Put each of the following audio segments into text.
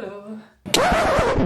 Hello.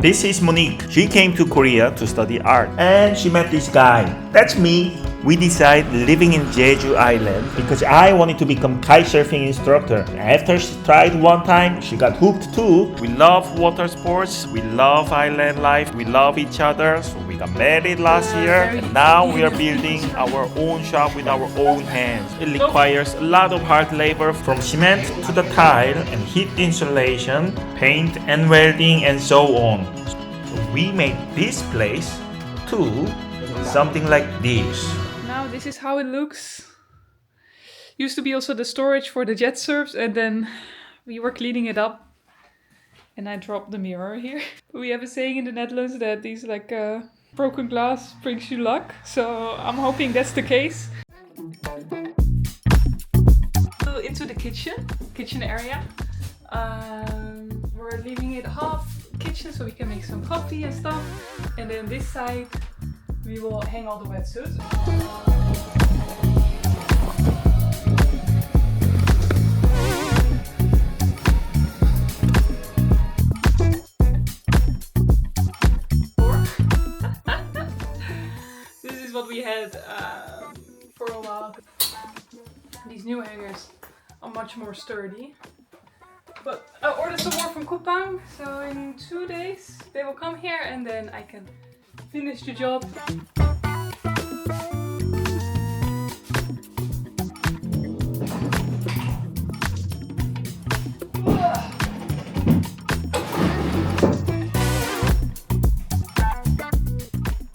This is Monique. She came to Korea to study art and she met this guy. That's me. We decided living in Jeju Island because I wanted to become kitesurfing instructor. After she tried one time, she got hooked too. We love water sports, we love island life, we love each other. So we got married last year and now we are building our own shop with our own hands. It requires a lot of hard labor from cement to the tile and heat insulation, paint and welding and so on. So we made this place to something like this. Now this is how it looks. Used to be also the storage for the jet surfs, and then we were cleaning it up and I dropped the mirror here. We have a saying in the Netherlands that these broken glass brings you luck, so I'm hoping that's the case. Into the kitchen area. We're leaving it half kitchen so we can make some coffee and stuff, and then this side we will hang all the wetsuits. This is what we had for a while. These new hangers are much more sturdy. But I ordered some more from Coupang, so in 2 days they will come here and then I can finish the job.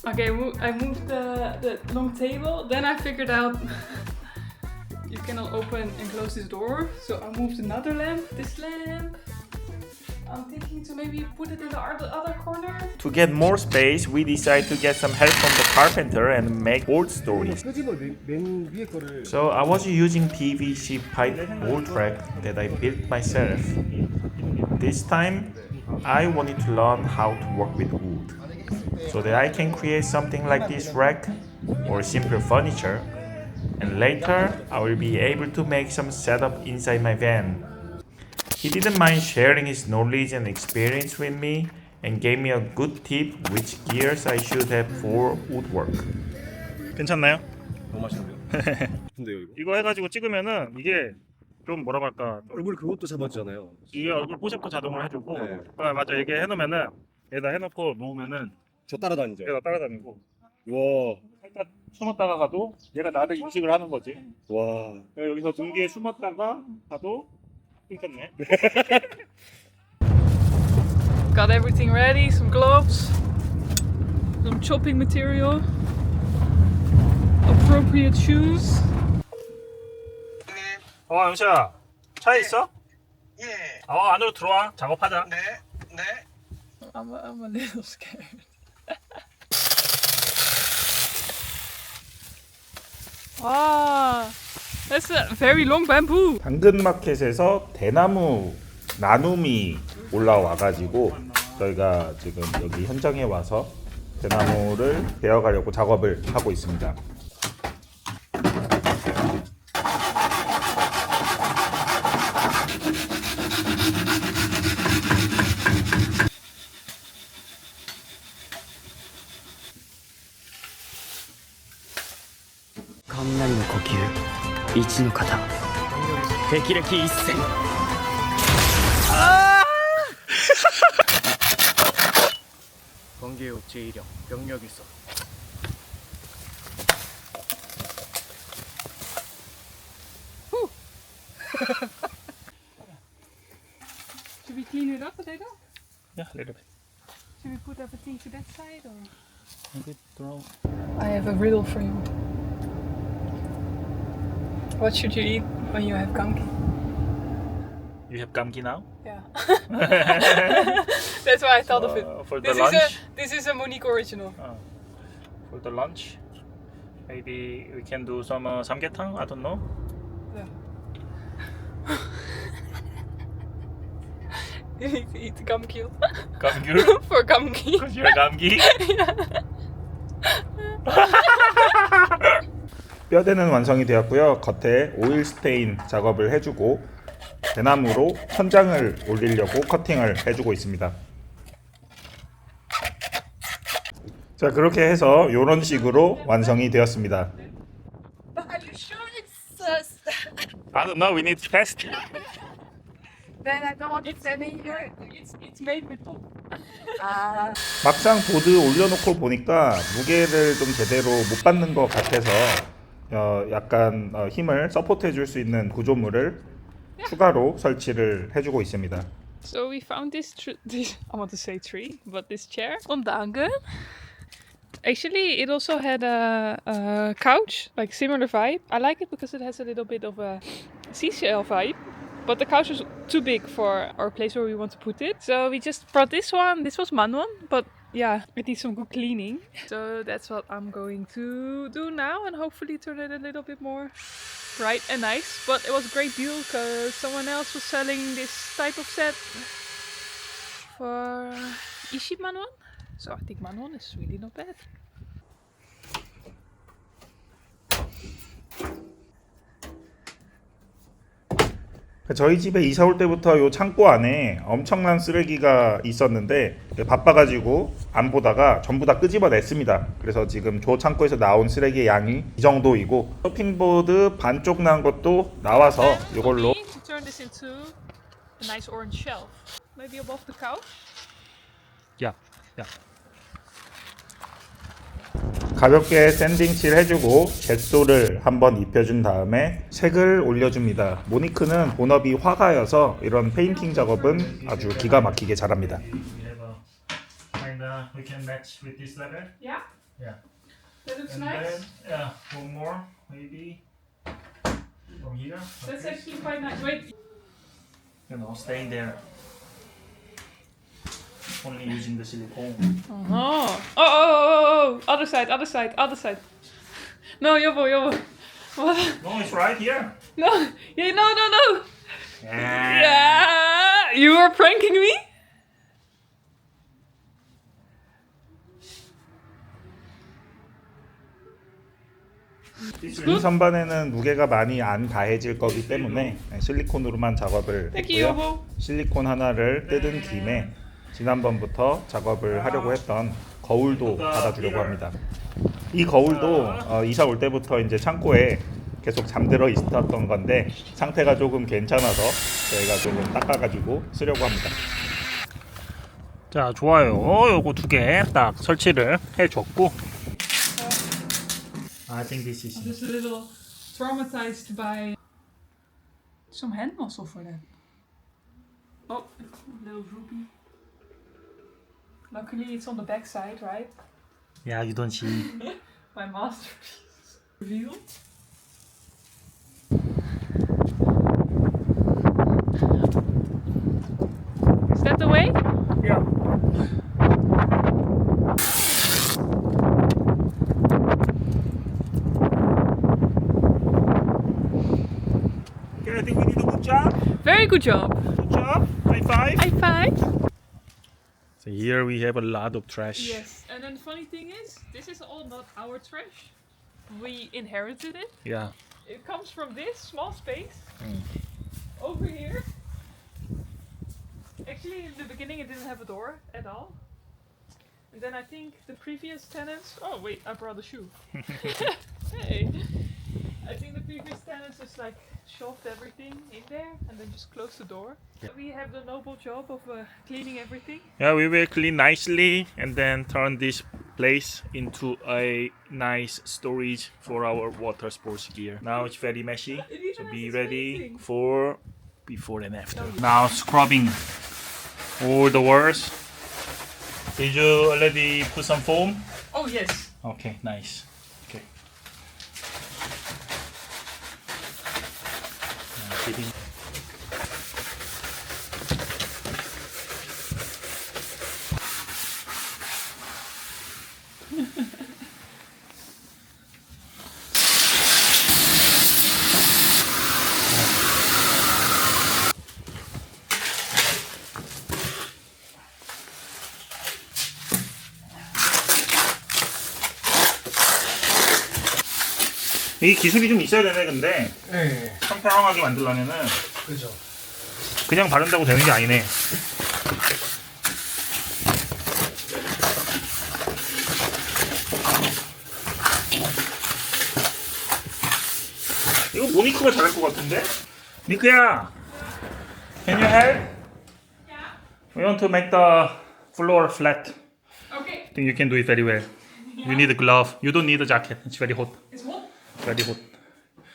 Okay, I moved the long table, then I figured out you cannot open and close this door, so I moved another lamp, this lamp. I'm thinking to maybe put it in the other corner. To get more space, we decided to get some help from the carpenter and make old stories. So I was using PVC pipe old rack that I built myself. This time, I wanted to learn how to work with wood, so that I can create something like this rack or simple furniture. And later, I will be able to make some setup inside my van. He didn't mind sharing his knowledge and experience with me and gave me a good tip which gears I should have for woodwork. 괜찮나요? 너무 맛있는데요? 근데요 이거? 이거 해가지고 찍으면은 이게 좀 뭐라고 할까? 얼굴 그것도 잡아주잖아요. 이게 얼굴 포샵도 자동으로 해주고. 네. 맞아, 이게 해놓으면은 얘다 해놓고 놓으면은 저 따라다니죠? 얘가 따라다니고. 와, 살짝 숨었다가 가도 얘가 나를 인식을 하는 거지. 와. 여기서 등 뒤에 숨었다가 가도 끊겼네. Got everything ready, some gloves, some chopping material, appropriate shoes. 영시야, 차에 있어? 예, 안으로 들어와. 작업하자. 네, 네. I'm a little scared. Ah, that's a very long bamboo. 당근마켓에서 대나무 나눔이 올라와가지고 저희가 지금 여기 현장에 와서 대나무를 베어가려고 작업을 하고 있습니다.雷の呼吸一の型霹靂一閃번개의 제1형 병력 일선 Should we clean it up a little? Yeah, a little bit. Should we put everything to that side or? Maybe throw. I have a riddle for you. What should you eat when you have gamki? You have gamgi now? Yeah. That's why I thought of it. For the This lunch? this is a Monique original. For the lunch? Maybe we can do some samgyetang? I don't know. Yeah. You need to eat the gamki Gamgyul? for gamki. Because you're gamgi? 뼈대는 완성이 되었고요. 겉에 오일 스테인 작업을 해주고 대나무로 천장을 올리려고 커팅을 해주고 있습니다. 자, 그렇게 해서 이런 식으로 완성이 되었습니다. Are you sure it's I don't know, we need to test. then I don't want it standing here? It's made with top. 막상 보드 올려놓고 보니까 무게를 좀 제대로 못 받는 것 같아서 약간 힘을 서포트해 줄 수 있는 구조물을 추가로 설치를 해주고 있습니다. So we found this I want to say tree, but this chair on Dangen. Actually, it also had a couch, like similar vibe. I like it because it has a little bit of a seashell vibe. But the couch was too big for our place where we want to put it. So we just brought this one. This was Manon, but yeah, it needs some good cleaning. So that's what I'm going to do now and hopefully turn it a little bit more bright and nice. But it was a great deal because someone else was selling this type of set for Ishi Manon. So I think Manon is really not bad. 저희 집에 이사 올 때부터 요 창고 안에 엄청난 쓰레기가 있었는데 바빠가지고 안 보다가 전부 다 끄집어냈습니다. 그래서 지금 저 창고에서 나온 쓰레기의 양이 이 정도이고 서핑보드 반쪽 난 것도 나와서 이걸로 to turn this into a nice orange shelf, maybe above the couch. 야. 가볍게 샌딩칠 해주고 젯소를 한번 입혀준 다음에 색을 올려줍니다. 모니크는 본업이 화가여서 이런 페인팅 작업은 아주 기가 막히게 잘합니다. We can match with this level. Yeah, Yeah. that looks And nice. then, one more, maybe from here. That's actually quite nice. Wait, Staying there. Only using the silicone. oh, other side. No, Yobo. What? No, it's right here. No, yeah, no. Yeah, you are pranking me? 이 선반에는 무게가 많이 안 가해질 거기 때문에 실리콘으로만 작업을 Thank you, 했고요. Yobo. 실리콘 하나를 뜯은 김에 지난번부터 작업을 하려고 했던 거울도 받아주려고 합니다. 이 거울도 이사 올 때부터 이제 창고에 계속 잠들어 있었던 건데 상태가 조금 괜찮아서 저희가 조금 닦아가지고 쓰려고 합니다. 자, 좋아요. 요거 2개 딱 설치를 해줬고. I think this is I'm just a little traumatized by some hand muscle for that. Oh, little droopy. Luckily, it's on the back side, right? Yeah, you don't see. My masterpiece revealed. Is that the way? Yeah. Okay, I think we did a good job. Very good job. Good job. High five. High five. So here we have a lot of trash. Yes, and then the funny thing is, this is all not our trash. We inherited it. Yeah. It comes from this small space over here. Actually, in the beginning, it didn't have a door at all. And then I think the previous tenants. Oh wait, I brought a shoe. Hey, I think the previous tenants just like shoved everything in there and then just closed the door. Yeah. We have the noble job of cleaning everything. Yeah, we will clean nicely and then turn this place into a nice storage for our water sports gear. Now it's very messy, It even so has be its ready painting. for before and after. No, you- Now scrubbing all the walls. Did you already put some foam? Oh yes. Okay, nice. Okay. Fitting. 이 기술이 좀 있어야 되네. 근데 네, 평평하게 만들려면은 그죠. 그냥 바른다고 되는 게 아니네. 이거 모니크가 잘할 것 같은데? 니크야, can you help? Yeah. We want to make the floor flat. Okay. I think you can do it very well. You need a glove. You don't need a jacket. It's very hot. It's what? Very hot.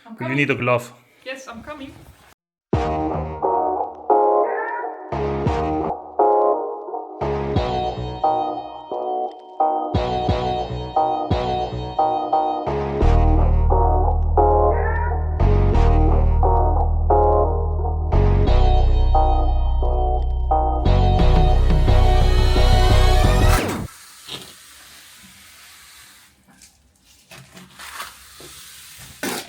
I'm But coming. you need a glove. Yes, I'm coming.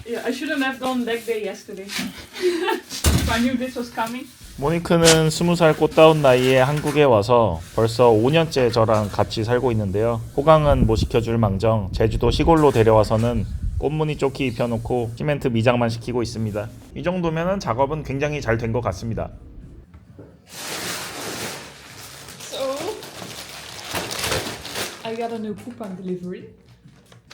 Yeah, I shouldn't have done leg day yesterday. If I knew this was coming. 모니크는 20살 꽃다운 나이에 한국에 와서 벌써 5년째 저랑 같이 살고 있는데요. 호강은 못 시켜줄 망정 제주도 시골로 데려와서는 꽃무늬 조끼 입혀놓고 시멘트 미장만 시키고 있습니다. 이 정도면 작업은 굉장히 잘 된 것 같습니다. So, I got a new coupon delivery.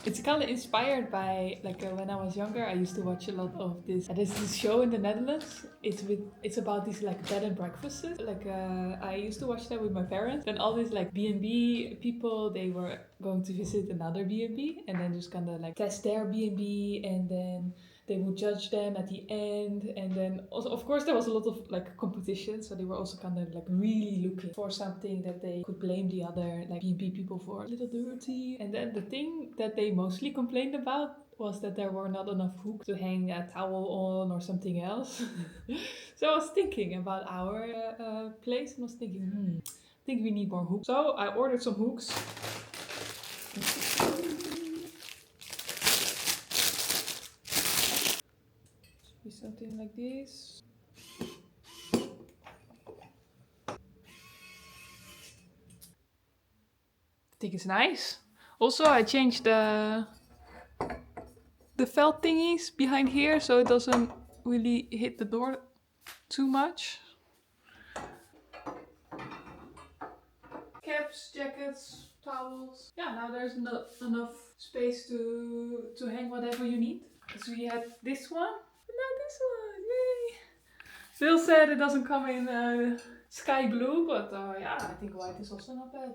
It's kind of inspired by when I was younger. I used to watch a lot of this. There's this show in the Netherlands. It's about these bed and breakfasts. I used to watch that with my parents. Then all these B&B people, they were going to visit another B&B and then just kind of test their B&B, and then they would judge them at the end. And then also, of course, there was a lot of competition. So they were also kind of really looking for something that they could blame the other B&B people for. A little dirty. And then the thing that they mostly complained about was that there were not enough hooks to hang a towel on or something else. So I was thinking about our place and was thinking, I think we need more hooks. So I ordered some hooks. Should be something like this. I think it's nice. Also, I changed the felt thingies behind here so it doesn't really hit the door too much. Caps, jackets, towels. Yeah, now there's not enough space to hang whatever you need. Because we had this one, but not this one. Yay! Still sad it doesn't come in sky blue, but yeah, I think white is also not bad.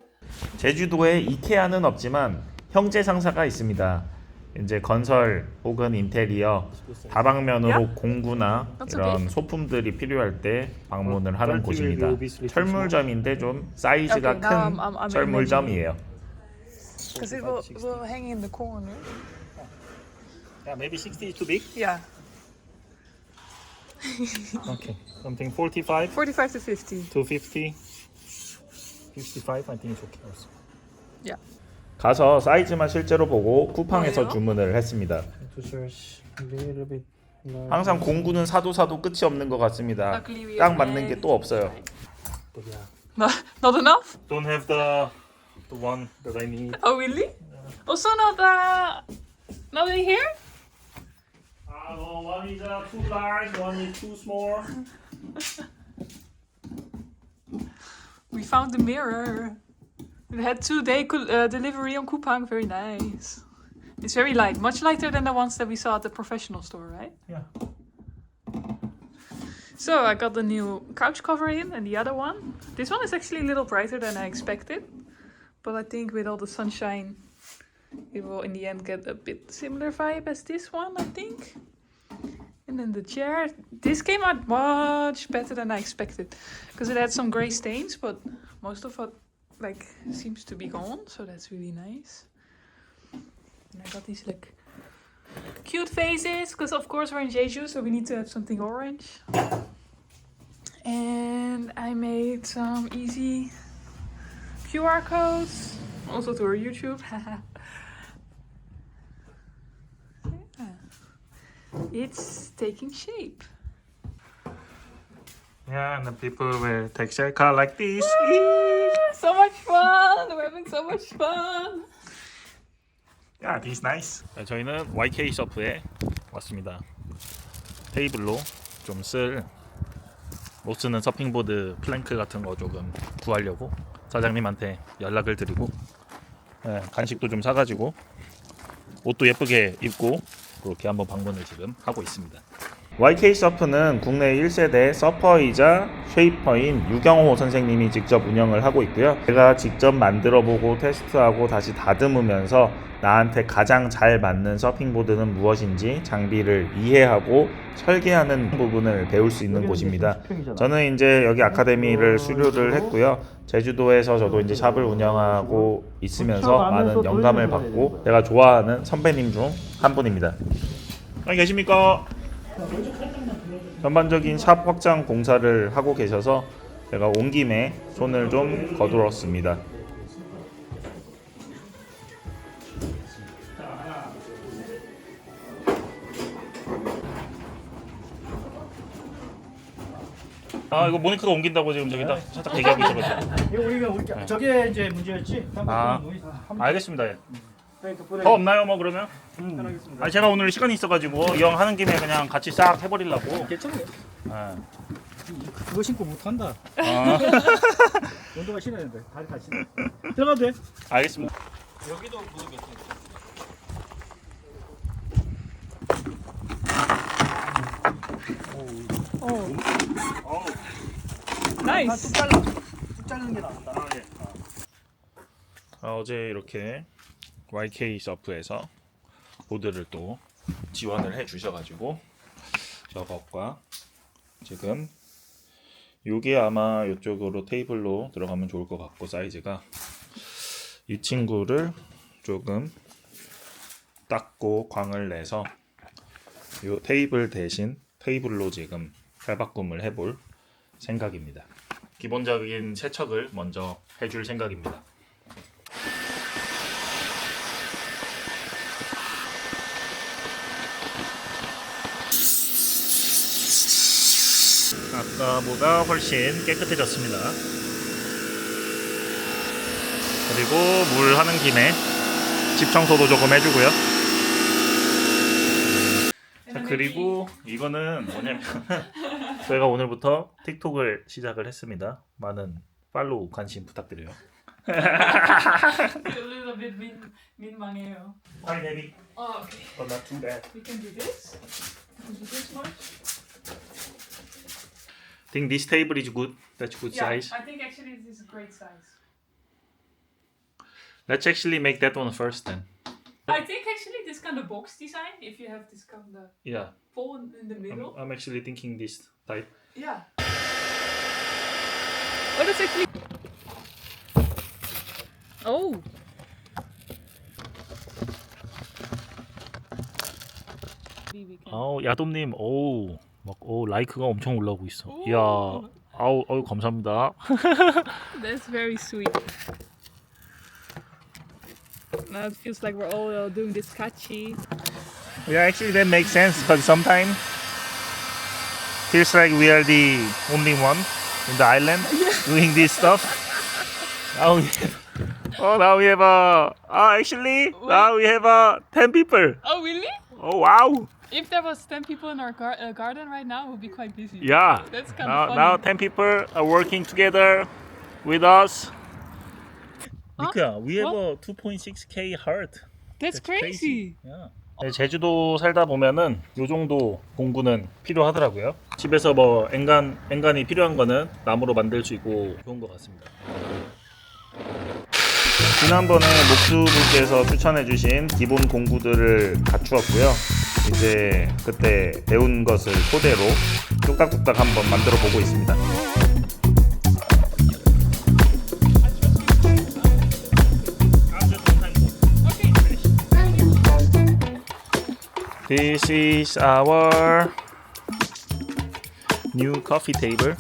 제주도에 이케아는 없지만 형제 상사가 있습니다. 이제 건설 혹은 인테리어 다방면으로 공구나 이런 소품들이 필요할 때 방문을 하는 곳입니다. 철물점인데 좀 사이즈가 큰 철물점이에요. Because it will hang in the corner. Yeah, maybe 60 is too big. Yeah, Okay, something 45 45 to 50. to 50. 55, I think it's okay also. Yeah. 가서 사이즈만 실제로 보고 쿠팡에서 뭐예요? 주문을 했습니다. To search a little bit. 항상 공구는 사도 끝이 없는 것 같습니다. Luckily we 딱 have 맞는 게 또 없어요. But yeah, Not enough? don't have the one that I need. Oh really? Also not in here? No, one is too large, one is too small. We found the mirror. We had 2-day delivery on Coupang. Very nice. It's very light, much lighter than the ones that we saw at the professional store, right? Yeah. So I got the new couch cover in and the other one. This one is actually a little brighter than I expected. But I think with all the sunshine, it will in the end get a bit similar vibe as this one, I think. And then the chair. This came out much better than I expected. Because it had some grey stains, but most of it seems to be gone. So that's really nice. And I got these cute faces. Because of course we're in Jeju, so we need to have something orange. And I made some easy QR codes. Also to our YouTube. It's taking shape. Yeah, and the people will take their car like this. So much fun! We're having so much fun! Yeah, this is nice. 저희는 YK 셔프에 왔습니다. 테이블로 좀 쓸 로스는 서핑보드 플랭크 같은 거 조금 구하려고 사장님한테 연락을 드리고 간식도 좀 사가지고 옷도 예쁘게 입고 그렇게 한번 방문을 지금 하고 있습니다. YK 서프는 국내 1세대 서퍼이자 쉐이퍼인 유경호 선생님이 직접 운영을 하고 있고요. 제가 직접 만들어보고 테스트하고 다시 다듬으면서 나한테 가장 잘 맞는 서핑보드는 무엇인지 장비를 이해하고 설계하는 부분을 배울 수 있는 곳입니다. 저는 이제 여기 아카데미를 수료를 했고요. 제주도에서 저도 이제 샵을 운영하고 있으면서 많은 영감을 받고 제가 좋아하는 선배님 중 한 분입니다. 안녕히 계십니까? 전반적인 샵 확장 공사를 하고 계셔서 제가 온 김에 손을 좀 거들었습니다. 아 이거 모니카가 옮긴다고 지금 저기다 살짝 대기하고 있어가지고. 이거 우리가 저게 이제 문제였지. 아 알겠습니다. 예. 더 없나요 뭐 그러면? 아니 제가 오늘 시간이 있어가지고 영 하는 김에 그냥 같이 싹 해버리려고. 괜찮아요. 예. 그거 신고 못 한다. 아, 운동화 신어야 된다. 다리 다 신어. 들어가도 돼. 알겠습니다. 여기도 무릎 몇 나이스. 뚝 자르는 게 나온다. 어제 이렇게 YK 서프에서 보드를 또 지원을 해 주셔가지고 저것과 지금 요게 아마 이쪽으로 테이블로 들어가면 좋을 것 같고 사이즈가 이 친구를 조금 닦고 광을 내서 요 테이블 대신 테이블로 지금 탈바꿈을 해볼 생각입니다. 기본적인 세척을 먼저 해줄 생각입니다. 아까보다 훨씬 깨끗해졌습니다. 그리고 물 하는 김에 집 청소도 조금 해주고요. 자, 그리고 이거는 뭐냐면 저희가 오늘부터 틱톡을 시작을 했습니다. 많은 팔로우 관심 부탁드려요. A little bit 민망해요. Hi, Debbie. Oh, okay. But not too bad. We can do this. Can do this much. Think this table is good. That's good Yeah, size. I think actually this is a great size. Let's actually make that one first then. I think actually this kind of box design, if you have this kind of Yeah, pole in the middle. I'm actually thinking this type. Yeah. Oh, that's actually. Oh. 아우 야돔님, 오우 막 라이크가 엄청 올라오고 있어. 이야, 아우 감사합니다. That's very sweet. Now it feels like we're all doing this catchy. Yeah, actually that makes sense, but sometimes feels like we are the only one in the island doing this stuff. Now now we have now we have 10 people. Oh, really? Oh wow. If there was 10 people in our garden right now, it would be quite busy. Yeah. That's kind now, of funny. now 10 people are working together with us. Mika, we have a 2.6k heart. That's crazy. Yeah. 네, 제주도 살다 보면은 요 정도 공구는 필요하더라고요. 집에서 뭐 엔간이 필요한 거는 나무로 만들 수 있고 좋은 것 같습니다. 지난번에 목수분께서 추천해주신 기본 공구들을 갖추었고요. 이제 그때 배운 것을 토대로 뚝딱뚝딱 한번 만들어 보고 있습니다. This is our new coffee table.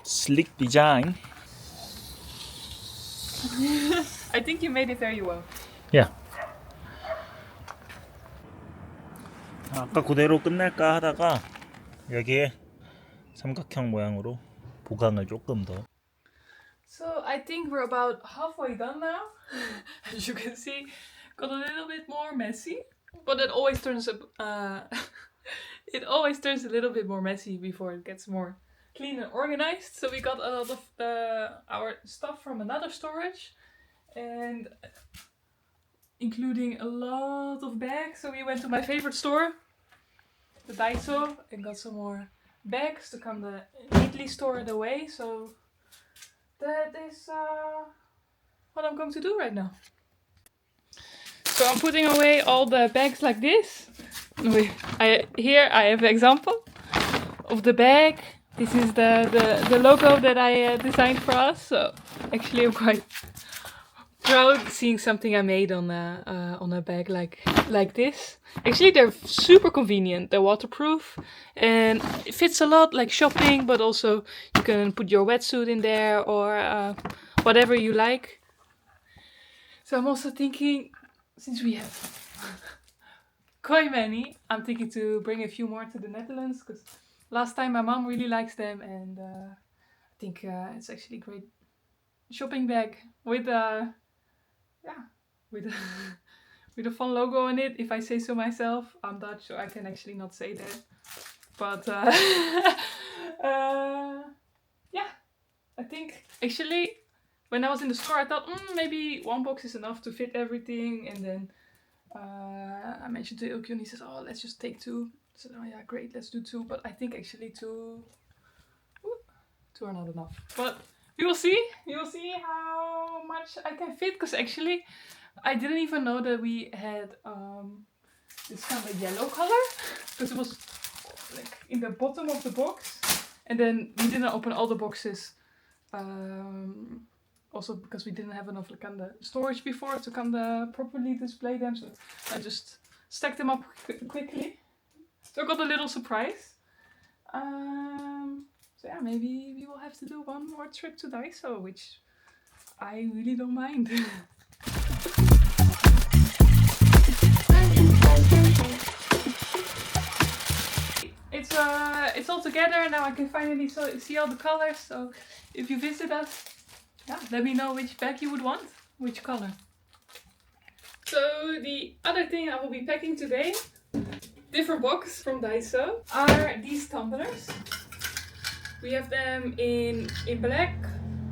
Slick design. I think you made it very well. Yeah. 아까 그대로 끝낼까 하다가 여기에 삼각형 모양으로 보강을 조금 더. So I think we're about halfway done now. As you can see, got a little bit more messy, but it always turns up. It always turns a little bit more messy before it gets more clean and organized. So we got a lot of our stuff from another storage, and including a lot of bags. So we went to my favorite store, the Daiso, and got some more bags to come neatly stored away. So that is what I'm going to do right now. So I'm putting away all the bags like this. Here I have an example of the bag. This is the logo that I designed for us. So actually I'm quite proud seeing something I made on a bag like this. Actually they're super convenient. They're waterproof and it fits a lot, like shopping, but also you can put your wetsuit in there or whatever you like. So I'm also thinking, since we have quite many, I'm thinking to bring a few more to the Netherlands, because last time my mom really likes them, and I think it's actually a great shopping bag with with a fun logo on it. If I say so myself, I'm Dutch, so I can actually not say that. But yeah, I think actually when I was in the store, I thought maybe one box is enough to fit everything, and then I mentioned to Ilkje, and he says, "Oh, let's just take 2." I said, "Oh yeah, great, let's do 2." But I think actually 2 are not enough. But we will see. We will see how much I can fit, because actually I didn't even know that we had this kind of yellow color, because it was like in the bottom of the box, and then we didn't open all the boxes. Also because we didn't have enough kind of storage before to kind of properly display them, so I just stacked them up quickly. So I got a little surprise. So yeah, maybe we will have to do one more trip to Daiso, which I really don't mind. It's all together now. I can finally see all the colors. So if you visit us, yeah, let me know which bag you would want, which color. So the other thing I will be packing today, different box from Daiso, are these tumblers. We have them in black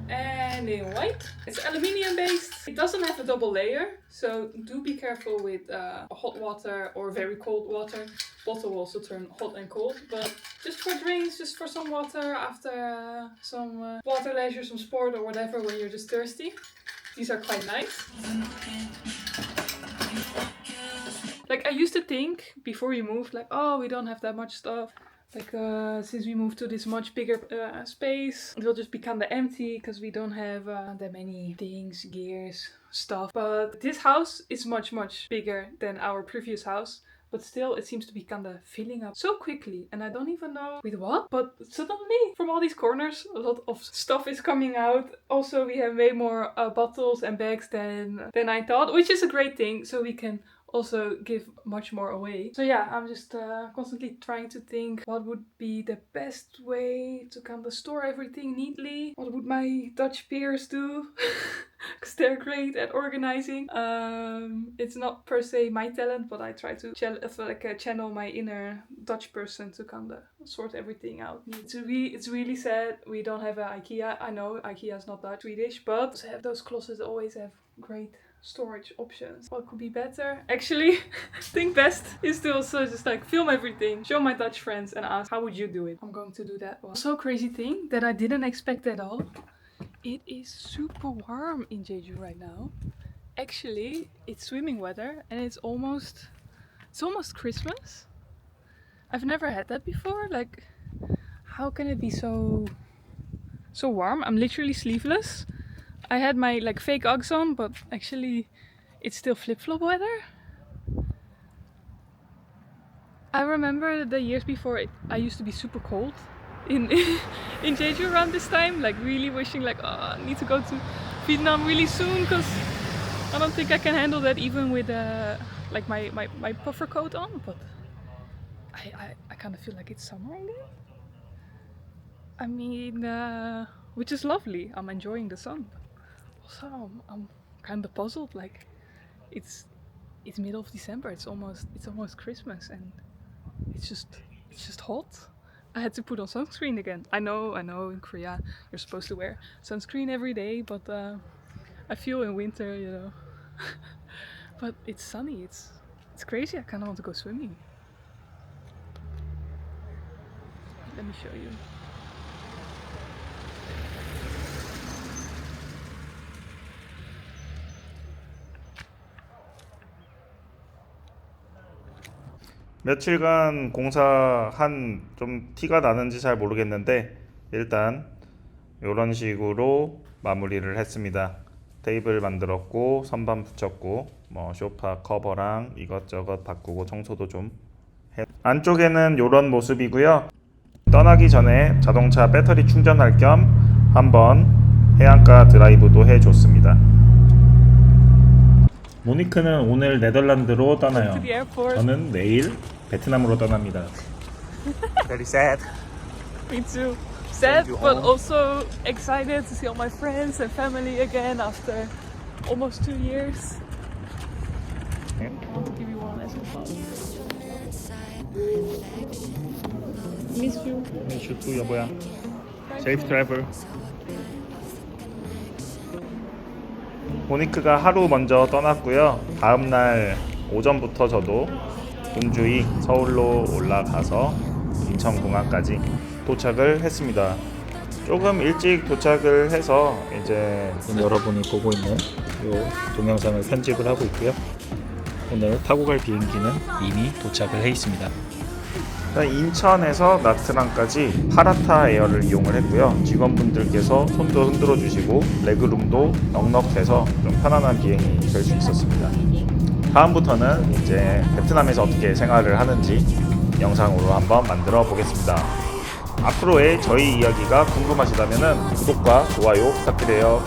and in white. It's aluminium based. It doesn't have a double layer, so do be careful with hot water or very cold water. Bottle will also turn hot and cold, but just for drinks, just for some water after some water leisure, some sport or whatever, when you're just thirsty. These are quite nice. Like I used to think before we moved, like, oh, we don't have that much stuff. Like since we moved to this much bigger space, it will just be kind of empty because we don't have that many things, gears, stuff. But this house is much bigger than our previous house. But still, it seems to be kind of filling up so quickly. And I don't even know with what. But suddenly, from all these corners, a lot of stuff is coming out. Also, we have way more bottles and bags than I thought. Which is a great thing. So we can also give much more away. So yeah, I'm just constantly trying to think what would be the best way to kind of store everything neatly. What would my Dutch peers do? Because they're great at organizing. It's not per se my talent, but I try to channel my inner Dutch person to kind of sort everything out. It's really sad we don't have an IKEA. I know IKEA is not Dutch, Swedish, but to have those closets always have great storage options. What could be better? Actually, I think best is to also just like film everything, show my Dutch friends and ask, how would you do it? I'm going to do that. Also, crazy thing that I didn't expect at all. It is super warm in Jeju right now. Actually, it's swimming weather and it's almost Christmas. I've never had that before. Like, how can it be so warm? I'm literally sleeveless. I had my like fake Uggs on, but actually it's still flip-flop weather. I remember the years before I used to be super cold in Jeju around this time, like really wishing like, oh, I need to go to Vietnam really soon, because I don't think I can handle that even with like my puffer coat on. But I kind of feel like it's summer again. I mean, which is lovely. I'm enjoying the sun. Also, I'm kind of puzzled. Like, it's middle of December. It's almost Christmas, and it's just hot. I had to put on sunscreen again. I know. In Korea you're supposed to wear sunscreen every day, but I feel in winter, you know. But it's sunny. It's crazy. I kind of want to go swimming. Let me show you. 며칠간 공사한 좀 티가 나는지 잘 모르겠는데 일단 이런 식으로 마무리를 했습니다. 테이블 만들었고 선반 붙였고 뭐 소파 커버랑 이것저것 바꾸고 청소도 좀 안쪽에는 이런 모습이고요. 떠나기 전에 자동차 배터리 충전할 겸 한번 해안가 드라이브도 해줬습니다. 모니크는 오늘 네덜란드로 떠나요. To the airport. 저는 내일 베트남으로 떠납니다. Very sad. Me too. Sad, but also excited to see all my friends and family again after almost 2 years. I want to give you one as well. Miss you. 슈트 여보야. Safe travel. 모니크가 하루 먼저 떠났고요. 다음 날 오전부터 저도 분주히 서울로 올라가서 인천공항까지 도착을 했습니다. 조금 일찍 도착을 해서 이제 여러분이 보고 있는 이 동영상을 편집을 하고 있고요. 오늘 타고 갈 비행기는 이미 도착을 해 있습니다. 인천에서 나트랑까지 파라타 에어를 이용을 했고요. 직원분들께서 손도 흔들어 주시고 레그룸도 넉넉해서 좀 편안한 비행이 될 수 있었습니다. 다음부터는 이제 베트남에서 어떻게 생활을 하는지 영상으로 한번 만들어 보겠습니다. 앞으로의 저희 이야기가 궁금하시다면 구독과 좋아요 부탁드려요.